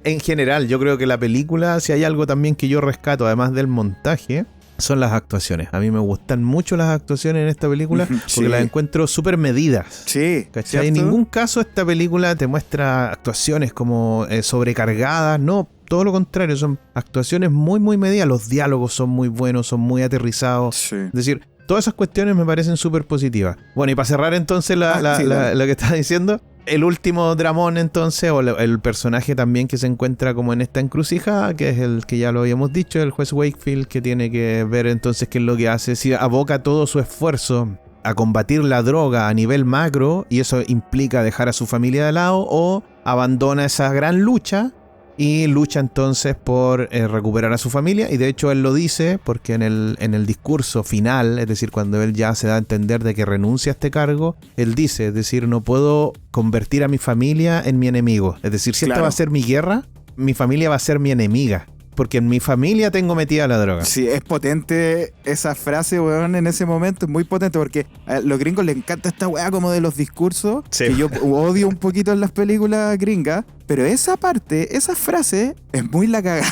En general, yo creo que la película, si hay algo también que yo rescato, además del montaje, son las actuaciones. A mí me gustan mucho las actuaciones en esta película porque
Sí.
las encuentro súper medidas.
Sí,
¿Cachai? En
¿cierto?
ningún caso esta película te muestra actuaciones como sobrecargadas, no, todo lo contrario, son actuaciones muy, muy medidas. Los diálogos son muy buenos, son muy aterrizados.
Sí.
Es decir, todas esas cuestiones me parecen súper positivas. Bueno, y para cerrar entonces
Sí,
lo que estaba diciendo, el último dramón entonces, o el personaje también que se encuentra como en esta encrucijada, que es el que ya lo habíamos dicho, el juez Wakefield, que tiene que ver entonces qué es lo que hace, si aboca todo su esfuerzo a combatir la droga a nivel macro, y eso implica dejar a su familia de lado, o abandona esa gran lucha y lucha entonces por recuperar a su familia. Y de hecho él lo dice porque en el discurso final, es decir, cuando él ya se da a entender de que renuncia a este cargo, él dice, es decir, no puedo convertir a mi familia en mi enemigo. Es decir, si esta
Claro.
va a ser mi guerra, mi familia va a ser mi enemiga, porque en mi familia tengo metida la droga.
Sí, es potente esa frase, weón, en ese momento. Es muy potente porque a los gringos les encanta esta weá como de los discursos,
Sí.
que yo odio un poquito en las películas gringas. Pero esa parte, esa frase, es muy la cagada.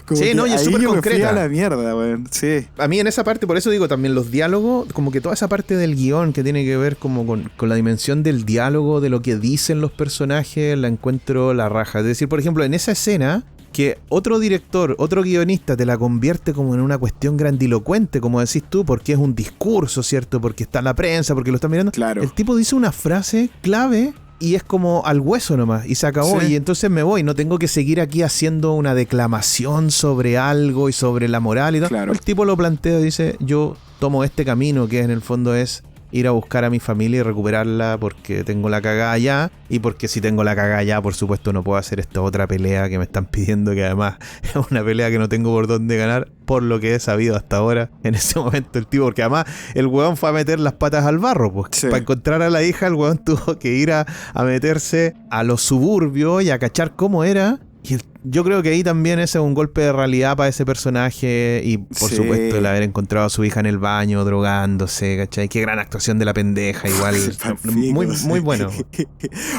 Como
Sí,
que
no, y es
ahí
súper
yo me fui
concreta.
a la mierda, weón. Sí.
A mí en esa parte, por eso digo también los diálogos, como que toda esa parte del guión que tiene que ver como con la dimensión del diálogo, de lo que dicen los personajes, la encuentro la raja. Es decir, por ejemplo, en esa escena, que otro director, otro guionista te la convierte como en una cuestión grandilocuente, como decís tú, porque es un discurso, ¿cierto? Porque está la prensa, porque lo están mirando.
Claro.
El tipo dice una frase clave y es como al hueso nomás, y se acabó.
Sí.
Y entonces me voy, no tengo que seguir aquí haciendo una declamación sobre algo y sobre la moral y todo.
Claro.
El tipo lo plantea y dice, yo tomo este camino que en el fondo es ir a buscar a mi familia y recuperarla porque tengo la cagada allá, y porque si tengo la cagada allá, por supuesto no puedo hacer esta otra pelea que me están pidiendo, que además es una pelea que no tengo por dónde ganar, por lo que he sabido hasta ahora en ese momento el tipo, porque además el weón fue a meter las patas al barro, pues sí. Para encontrar a la hija el weón tuvo que ir a meterse a los suburbios y a cachar cómo era. Y yo creo que ahí también ese es un golpe de realidad para ese personaje, y por supuesto el haber encontrado a su hija en el baño drogándose, ¿cachai? Qué gran actuación de la pendeja, igual muy bueno.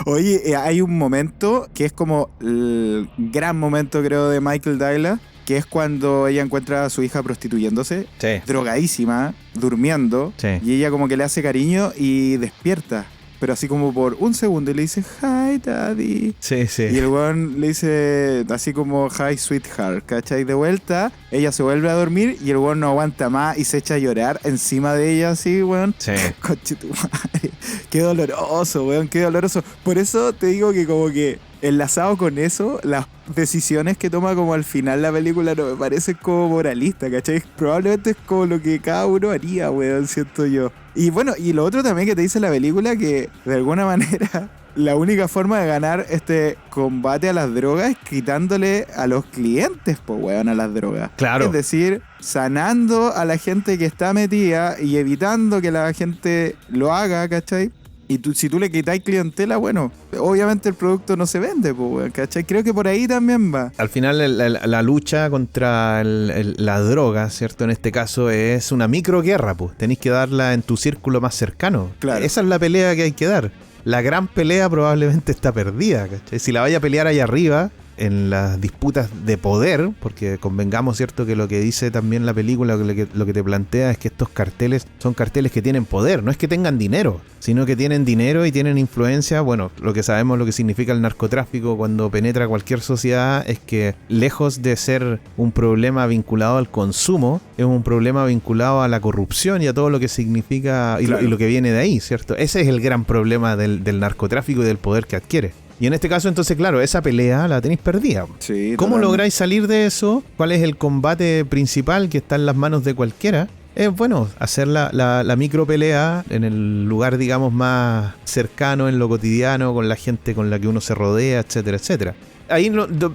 Oye, hay un momento que es como el gran momento, creo, de Michael Douglas, que es cuando ella encuentra a su hija prostituyéndose, drogadísima, durmiendo, y ella como que le hace cariño y despierta. Pero así como por un segundo, y le dice, hi, daddy.
Sí.
Y el weón le dice así como, hi, sweetheart, ¿cachai? De vuelta, ella se vuelve a dormir y el weón no aguanta más y se echa a llorar encima de ella así, weón.
Sí.
Conche tu madre. Qué doloroso, weón, qué doloroso. Por eso te digo que como que enlazado con eso, las decisiones que toma como al final la película no me parecen como moralistas, ¿cachai? Probablemente es como lo que cada uno haría, weón, siento yo. Y bueno, y lo otro también que te dice la película, que de alguna manera la única forma de ganar este combate a las drogas es quitándole a los clientes, pues, weón, a las drogas.
Claro.
Es decir, sanando a la gente que está metida y evitando que la gente lo haga, ¿cachai? Y si tú le quitáis clientela, bueno, obviamente el producto no se vende, pues, ¿cachai? Creo que por ahí también va.
Al final la lucha contra la droga, ¿cierto? En este caso es una microguerra, pues. Tenéis que darla en tu círculo más cercano.
Claro.
Esa es la pelea que hay que dar. La gran pelea probablemente está perdida, ¿cachai? Si la vaya a pelear ahí arriba, en las disputas de poder, porque convengamos, ¿cierto?, que lo que dice también la película, lo que te plantea es que estos carteles son carteles que tienen poder, no es que tengan dinero, sino que tienen dinero y tienen influencia. Bueno, lo que sabemos lo que significa el narcotráfico cuando penetra cualquier sociedad es que, lejos de ser un problema vinculado al consumo, es un problema vinculado a la corrupción y a todo lo que significa y,
claro,
y lo que viene de ahí, ¿cierto? Ese es el gran problema del narcotráfico y del poder que adquiere. Y en este caso, entonces, claro, esa pelea la tenéis perdida.
Sí,
¿cómo lográis salir de eso? ¿Cuál es el combate principal que está en las manos de cualquiera? Es, bueno, hacer la micro pelea en el lugar, digamos, más cercano, en lo cotidiano, con la gente con la que uno se rodea, etcétera, etcétera. Ahí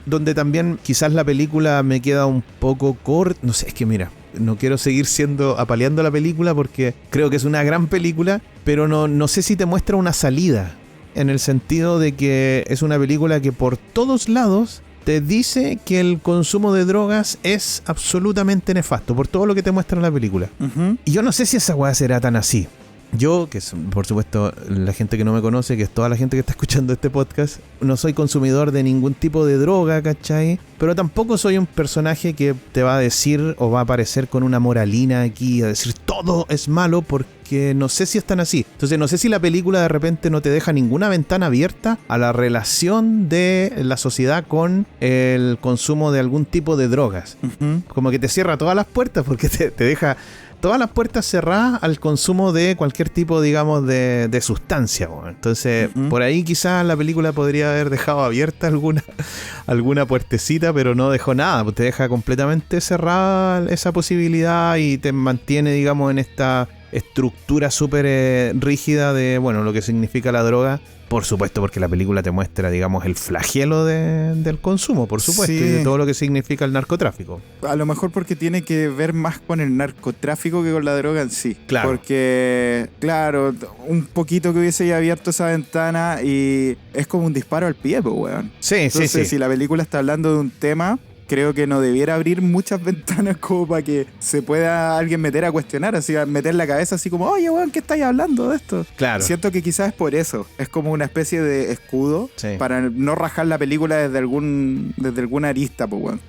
donde también quizás la película me queda un poco corta. No sé, es que mira, no quiero seguir apaleando la película porque creo que es una gran película, pero no sé si te muestra una salida. En el sentido de que es una película que por todos lados te dice que el consumo de drogas es absolutamente nefasto, por todo lo que te muestra la película. Uh-huh. Y yo no sé si esa weá será tan así. Yo, que es, por supuesto, la gente que no me conoce, que es toda la gente que está escuchando este podcast, no soy consumidor de ningún tipo de droga, ¿cachai? Pero tampoco soy un personaje que te va a decir o va a aparecer con una moralina aquí, a decir todo es malo, porque no sé si es tan así. Entonces no sé si la película de repente no te deja ninguna ventana abierta a la relación de la sociedad con el consumo de algún tipo de drogas. Uh-huh. Como que te cierra todas las puertas porque te deja todas las puertas cerradas al consumo de cualquier tipo, digamos, de sustancia. Bueno. Entonces, uh-huh, por ahí quizás la película podría haber dejado abierta alguna puertecita, pero no dejó nada. Te deja completamente cerrada esa posibilidad y te mantiene, digamos, en esta estructura súper rígida de, bueno, lo que significa la droga. Por supuesto, porque la película te muestra, digamos, el flagelo del consumo, por supuesto, sí, y de todo lo que significa el narcotráfico.
A lo mejor porque tiene que ver más con el narcotráfico que con la droga en sí.
Claro.
Porque, claro, un poquito que hubiese abierto esa ventana y es como un disparo al pie, pues, weón.
Sí.
Entonces, si la película está hablando de un tema, creo que no debiera abrir muchas ventanas como para que se pueda alguien meter a cuestionar, así a meter la cabeza así como, oye, weón, ¿qué estáis hablando de esto?
Claro.
Siento que quizás es por eso. Es como una especie de escudo, sí, para no rajar la película desde alguna arista, pues, weón.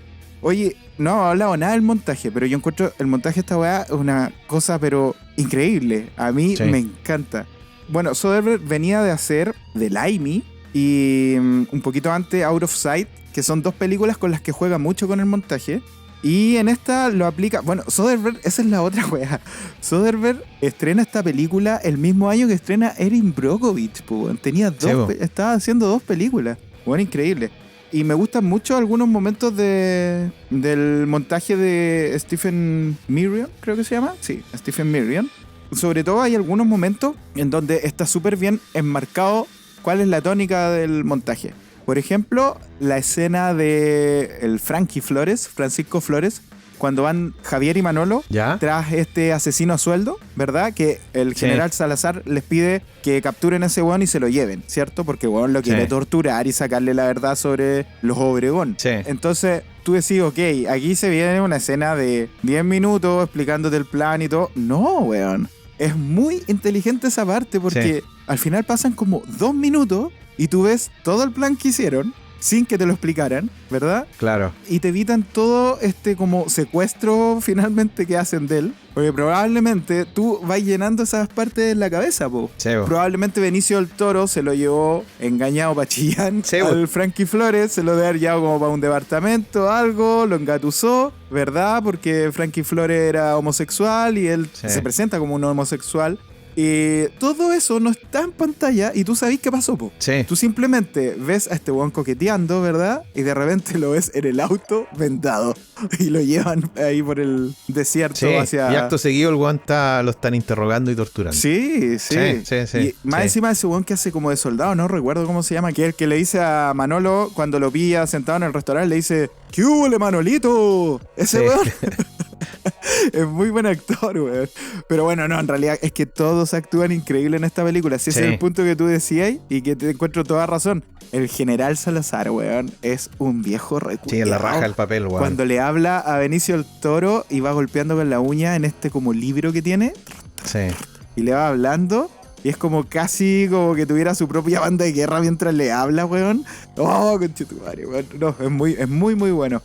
Oye, no hemos hablado nada del montaje, pero yo encuentro el montaje de esta weá es una cosa, pero increíble. A mí me encanta. Bueno, Soderbergh venía de hacer The Limey y un poquito antes Out of Sight, que son dos películas con las que juega mucho con el montaje. Y en esta lo aplica... Bueno, Soderbergh, esa es la otra wea. Soderbergh estrena esta película el mismo año que estrena Erin Brockovich. Tenía estaba haciendo dos películas. Bueno, increíble. Y me gustan mucho algunos momentos del montaje de Stephen Merriam, creo que se llama. Sí, Stephen Merriam. sobre todo hay algunos momentos en donde está súper bien enmarcado cuál es la tónica del montaje. Por ejemplo, la escena de el Francisco Flores, cuando van Javier y Manolo
¿Ya?
tras este asesino a sueldo, ¿verdad? Que el general Salazar les pide que capturen a ese weón y se lo lleven, ¿cierto? Porque weón lo quiere torturar y sacarle la verdad sobre los Obregón.
Sí.
Entonces tú decís, ok, aquí se viene una escena de 10 minutos explicándote el plan y todo. No, weón. Es muy inteligente esa parte porque al final pasan como 2 minutos y tú ves todo el plan que hicieron sin que te lo explicaran, ¿verdad?
Claro.
Y te evitan todo este como secuestro finalmente que hacen de él. Porque probablemente tú vas llenando esas partes en la cabeza, po.
Sí, po.
Probablemente Benicio del Toro se lo llevó engañado para Chillán al Frankie Flores, se lo debe haber llevado como para un departamento, algo, lo engatusó, ¿verdad? Porque Frankie Flores era homosexual y él se presenta como un homosexual. Todo eso no está en pantalla y tú sabes qué pasó, po.
Sí.
Tú simplemente ves a este weón coqueteando, ¿verdad? Y de repente lo ves en el auto vendado y lo llevan ahí por el desierto hacia...
Y acto seguido el weón lo están interrogando y torturando.
Sí. Y más encima ese weón que hace como de soldado, no recuerdo cómo se llama, que es el que le dice a Manolo cuando lo pilla sentado en el restaurante, le dice: ¿qué hubo, Manolito? Ese weón... Es muy buen actor, weón. Pero bueno, no, en realidad es que todos actúan increíble en esta película. Si ese es el punto que tú decías y que te encuentro toda razón. El general Salazar, weón, es un viejo recuerdo.
Sí, en la raja el papel, weón.
Cuando le habla a Benicio del Toro y va golpeando con la uña en este como libro que tiene.
Sí.
Y le va hablando. Y es como casi como que tuviera su propia banda de guerra mientras le habla, weón. Oh, conchetumare, weón. No, es muy, muy bueno.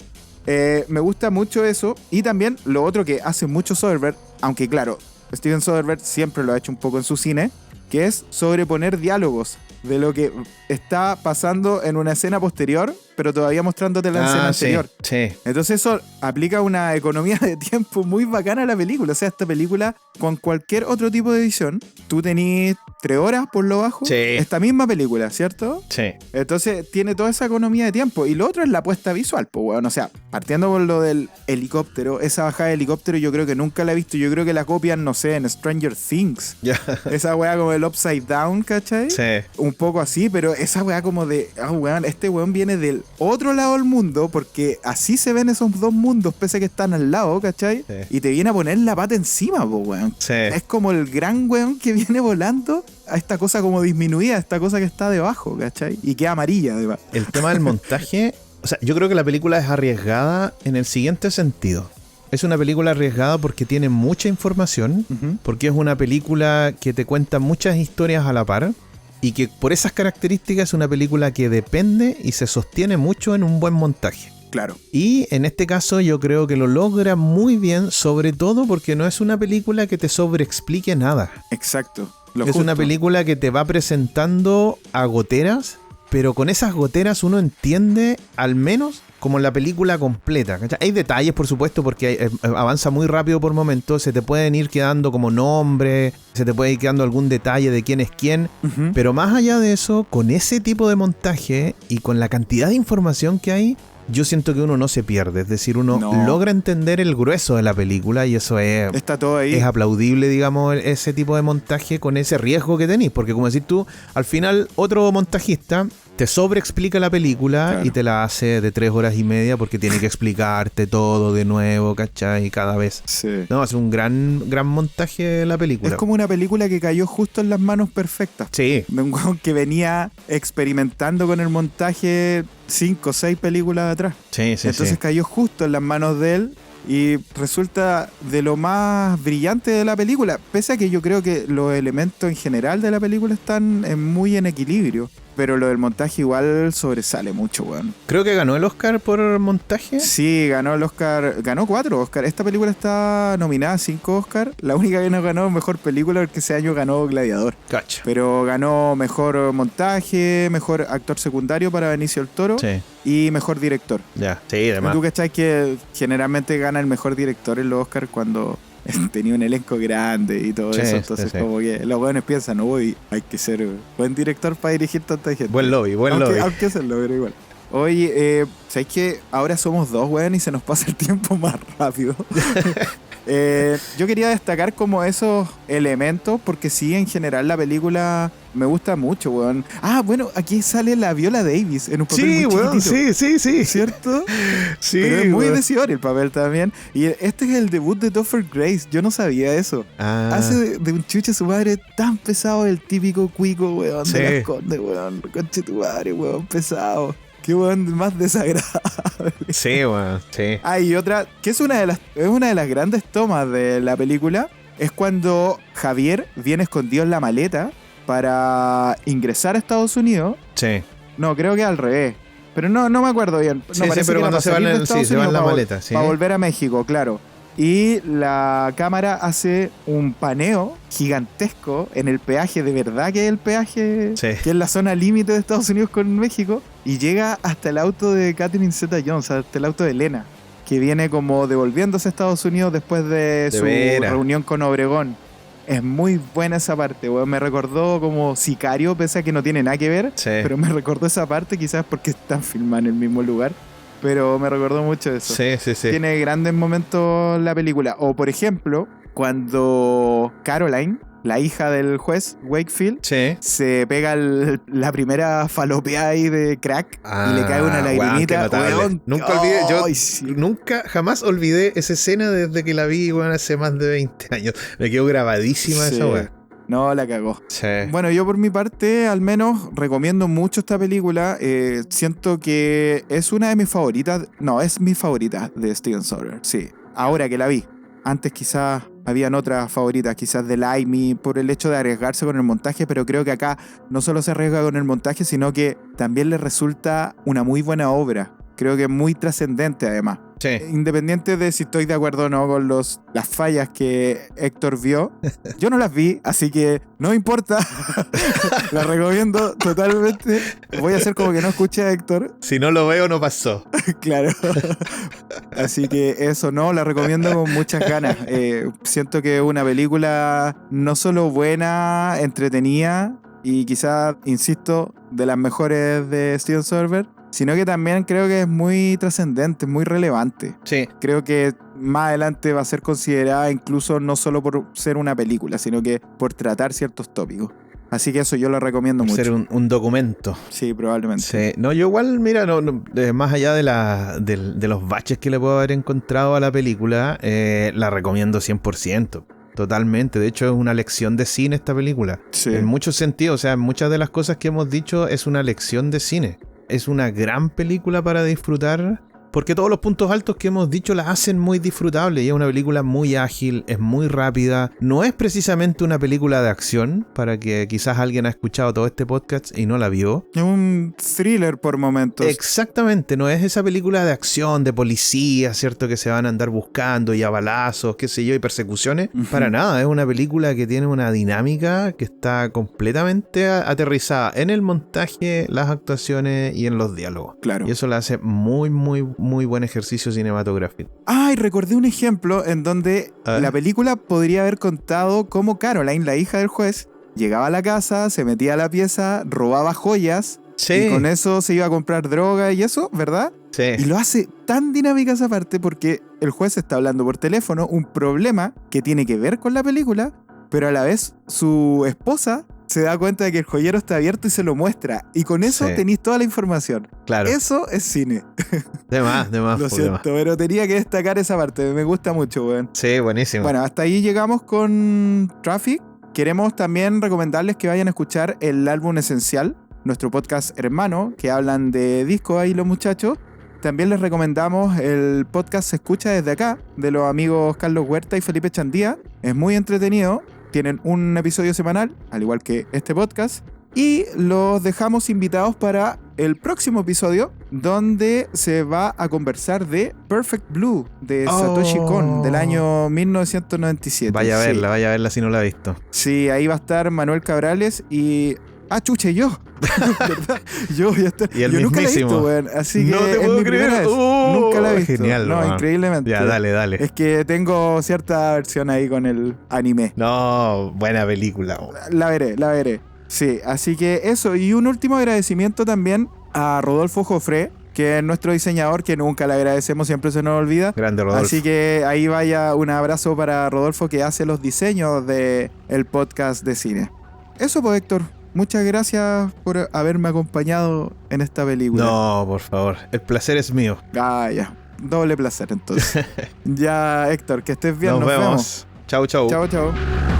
Me gusta mucho eso. Y también lo otro que hace mucho Soderbergh, aunque claro, Steven Soderbergh siempre lo ha hecho un poco en su cine, que es sobreponer diálogos de lo que está pasando en una escena posterior, pero todavía mostrándote la escena anterior.
Sí.
Entonces eso aplica una economía de tiempo muy bacana a la película. O sea, esta película, con cualquier otro tipo de edición, tú tenés 3 horas por lo bajo.
Sí.
Esta misma película, ¿cierto?
Sí.
Entonces tiene toda esa economía de tiempo. Y lo otro es la puesta visual, pues, weón. O sea, partiendo por lo del helicóptero, esa bajada de helicóptero yo creo que nunca la he visto. Yo creo que la copian, no sé, en Stranger Things.
Ya.
Esa weá como el Upside Down, ¿cachai?
Sí.
Un poco así, pero esa weá como de, weón, este weón viene del otro lado del mundo, porque así se ven esos dos mundos, pese a que están al lado, ¿cachai?
Sí.
Y te viene a poner la pata encima, po, weón.
Sí.
Es como el gran weón que viene volando a esta cosa como disminuida, a esta cosa que está debajo, ¿cachai? Y queda amarilla, además.
El tema del montaje, o sea, yo creo que la película es arriesgada en el siguiente sentido. Es una película arriesgada porque tiene mucha información, porque es una película que te cuenta muchas historias a la par, y que por esas características es una película que depende y se sostiene mucho en un buen montaje.
Claro.
Y en este caso yo creo que lo logra muy bien, sobre todo porque no es una película que te sobreexplique nada.
Exacto.
Es una película que te va presentando a goteras, pero con esas goteras uno entiende al menos como la película completa, ¿cachai? Hay detalles, por supuesto, porque avanza muy rápido por momentos, se te pueden ir quedando como nombre, se te puede ir quedando algún detalle de quién es quién, pero más allá de eso, con ese tipo de montaje y con la cantidad de información que hay, yo siento que uno no se pierde, es decir, uno logra entender el grueso de la película y eso
está todo ahí.
Es aplaudible, digamos, ese tipo de montaje con ese riesgo que tenés, porque como decís tú, al final otro montajista te sobreexplica la película, claro, y te la hace de 3 horas y media porque tiene que explicarte todo de nuevo, ¿cachai? Cada vez.
Sí.
No, es un gran montaje de la película.
Es como una película que cayó justo en las manos perfectas.
Sí.
De un weón que venía experimentando con el montaje 5 o 6 películas atrás.
Sí.
Entonces cayó justo en las manos de él y resulta de lo más brillante de la película. Pese a que yo creo que los elementos en general de la película están muy en equilibrio. Pero lo del montaje igual sobresale mucho, weón.
Creo que ganó el Oscar por montaje.
Sí, ganó el Oscar. Ganó 4 Oscars. Esta película está nominada a 5 Oscars. La única que no ganó mejor película porque ese año ganó Gladiador.
Cacha.
Pero ganó mejor montaje, mejor actor secundario para Benicio del Toro.
Sí.
Y mejor director.
Ya, sí, además.
¿Tú cachai que generalmente gana el mejor director en los Oscars cuando tenía un elenco grande y todo eso? Entonces como que los buenos piensan, uy, hay que ser buen director para dirigir tanta gente.
Buen lobby.
Aunque hacerlo, pero igual. Oye, ¿sabes que ahora somos 2, weón, y se nos pasa el tiempo más rápido? Yo quería destacar como esos elementos, porque sí, en general la película me gusta mucho, weón. Ah, bueno, aquí sale la Viola Davis en un papel
Sí,
muy
weón,
chiquitito.
sí.
¿Cierto?
Sí,
Pero es muy
weón.
decidor el papel también. Y este es el debut de Topher Grace. Yo no sabía eso.
Ah,
Hace de un chuche su madre tan pesado, el típico cuico, weón,
Sí.
de las Condes, weón. Conche tu madre, weón, pesado. Qué weón más desagradable.
sí, weón, sí.
Ah, y otra, que es una de las grandes tomas de la película, es cuando Javier viene escondido en la maleta para ingresar a Estados Unidos.
Sí.
No, creo que al revés. Pero no me acuerdo bien. No,
Sí,
parece
pero
que era
cuando
para
se va
salir de
en
Estados
se va en la
Unidos
maleta, sí.
para volver a México, claro. Y la cámara hace un paneo gigantesco en el peaje, de verdad que es el peaje,
Sí.
que es la zona límite de Estados Unidos con México, y llega hasta el auto de Catherine Zeta-Jones, hasta el auto de Elena, que viene como devolviéndose a Estados Unidos después de su
veras.
reunión con Obregón. Es muy buena esa parte, weón. Me recordó como Sicario, pese a que no tiene nada que ver,
Sí.
pero me recordó esa parte, quizás porque están filmando en el mismo lugar, pero me recordó mucho eso.
Sí.
Tiene grandes momentos la película. O por ejemplo, cuando Caroline, la hija del juez Wakefield,
Sí.
se pega la primera falopeada ahí de crack y le cae una
Weón, qué
lagrimita.
notable.
Weón,
Nunca olvidé, yo
ay, sí.
nunca, jamás olvidé esa escena desde que la vi, weón, hace más de 20 años. Me quedó grabadísima
Sí.
esa weón.
No, la cagó.
Sí.
Bueno, yo por mi parte, al menos, recomiendo mucho esta película. Siento que es una de mis favoritas. No, es mi favorita de Steven Soderbergh, sí. Ahora que la vi. Antes quizás habían otras favoritas, quizás de Laimi, por el hecho de arriesgarse con el montaje, pero creo que acá no solo se arriesga con el montaje, sino que también le resulta una muy buena obra. Creo que es muy trascendente además.
Sí.
Independiente de si estoy de acuerdo o no con las fallas que Héctor vio, yo no las vi, así que no importa. Las recomiendo totalmente. Voy a hacer como que no escuché a Héctor,
Si no lo veo, no pasó.
claro. Así que eso, no, la recomiendo con muchas ganas. Siento que es una película no solo buena, entretenida y quizás, insisto, de las mejores de Steven Soderbergh, sino que también creo que es muy trascendente, muy relevante.
Sí.
Creo que más adelante va a ser considerada incluso no solo por ser una película, sino que por tratar ciertos tópicos. Así que eso yo lo recomiendo mucho.
Ser un documento.
Sí, probablemente.
Sí. No, yo igual, mira, más allá de los baches que le puedo haber encontrado a la película, la recomiendo 100%. Totalmente. De hecho, es una lección de cine esta película.
Sí.
En muchos sentidos, o sea, en muchas de las cosas que hemos dicho es una lección de cine. Es una gran película para disfrutar, porque todos los puntos altos que hemos dicho la hacen muy disfrutable, y es una película muy ágil, es muy rápida. No es precisamente una película de acción, para que quizás alguien ha escuchado todo este podcast y no la vio.
Es un thriller por momentos.
Exactamente, no es esa película de acción, de policía, ¿cierto? Que se van a andar buscando y a balazos, qué sé yo, y persecuciones.
Ujú.
Para nada, es una película que tiene una dinámica que está completamente aterrizada en el montaje, las actuaciones y en los diálogos.
Claro.
Y eso la hace muy buen ejercicio cinematográfico.
Ay, recordé un ejemplo en donde
A ver.
la película podría haber contado cómo Caroline, la hija del juez, llegaba a la casa, se metía a la pieza, robaba joyas
Sí,
y con eso se iba a comprar droga y eso, ¿verdad?
sí.
Y lo hace tan dinámica esa parte porque el juez está hablando por teléfono un problema que tiene que ver con la película, pero a la vez su esposa se da cuenta de que el joyero está abierto y se lo muestra. Y con eso
Sí.
tenéis toda la información.
Claro.
Eso es cine.
De más,
Lo
pues, de
siento,
más.
pero tenía que destacar esa parte. Me gusta mucho, weón.
Sí, buenísimo.
Bueno, hasta ahí llegamos con Traffic. Queremos también recomendarles que vayan a escuchar el álbum Esencial, nuestro podcast hermano, que hablan de disco ahí los muchachos. También les recomendamos el podcast Se Escucha Desde Acá, de los amigos Carlos Huerta y Felipe Chandía. Es muy entretenido. Tienen un episodio semanal, al igual que este podcast. Y los dejamos invitados para el próximo episodio, donde se va a conversar de Perfect Blue, de Satoshi Kon, del año 1997.
Vaya a
Sí.
vaya a verla si no la ha visto.
Sí, ahí va a estar Manuel Cabrales y... Ah, chuche, yo. ¿Verdad? Yo voy a estar...
Y el
yo nunca la he
mismísimo.
visto, weón. Así que
No te
es
puedo
mi
creer.
primera vez. Nunca la he visto.
Genial,
no,
weón.
increíblemente.
Ya, dale.
Es que tengo cierta versión ahí con el anime.
No, buena película.
La veré. Sí, así que eso. Y un último agradecimiento también a Rodolfo Jofré, que es nuestro diseñador, que nunca le agradecemos, siempre se nos olvida.
Grande Rodolfo.
Así que ahí vaya un abrazo para Rodolfo, que hace los diseños del podcast de cine. Eso pues, Héctor. Muchas gracias por haberme acompañado en esta película.
No, por favor. El placer es mío.
Ah, ya. Doble placer entonces. Ya, Héctor, que estés bien.
Nos vemos. Chau, chau.
Chao, chao.